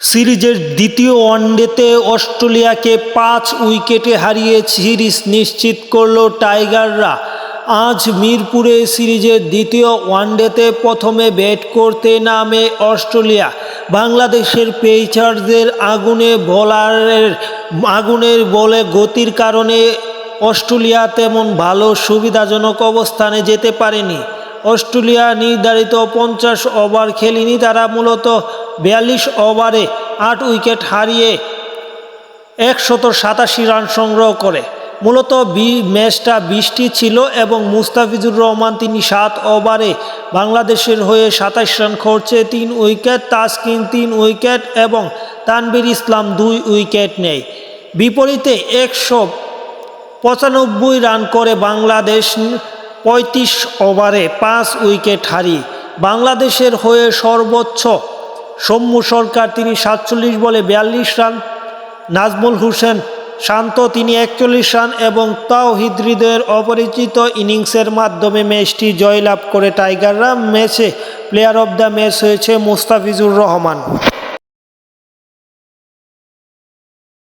সিরিজের দ্বিতীয় ওয়ানডেতে অস্ট্রেলিয়াকে 5 উইকেটে হারিয়ে সিরিজ নিশ্চিত করল টাইগাররা। আজ মিরপুরে সিরিজের দ্বিতীয় ওয়ানডেতে প্রথমে ব্যাট করতে নামে অস্ট্রেলিয়া। বাংলাদেশের পেসারদের আগুনের বলে গতির কারণে অস্ট্রেলিয়া তেমন ভালো সুবিধাজনক অবস্থানে যেতে পারেনি। অস্ট্রেলিয়া নির্ধারিত 50 ওভার খেলেনি, তারা মূলত 42 ওভারে 8 উইকেট হারিয়ে 187 রান সংগ্রহ করে। মূলত ম্যাচটা বৃষ্টি ছিল এবং মুস্তাফিজুর রহমান তিনি 7 ওভারে বাংলাদেশের হয়ে 27 রান খরচে 3 উইকেট, তাসকিন 3 উইকেট এবং তানভীর ইসলাম 2 উইকেট নেয়। বিপরীতে 195 রান করে বাংলাদেশ 35 ওভারে 5 উইকেট হারিয়ে। বাংলাদেশের হয়ে সর্বোচ্চ সৌম্য সরকার তিনি 47 বলে 42 রান, নাজমুল হোসেন শান্ত তিনি 41 রান এবং তাওহিদ হৃদয়ের অপরিচিত ইনিংসের মাধ্যমে ম্যাচটি জয়লাভ করে টাইগাররা। ম্যাচে প্লেয়ার অব দ্য ম্যাচ হয়েছে মুস্তাফিজুর রহমান।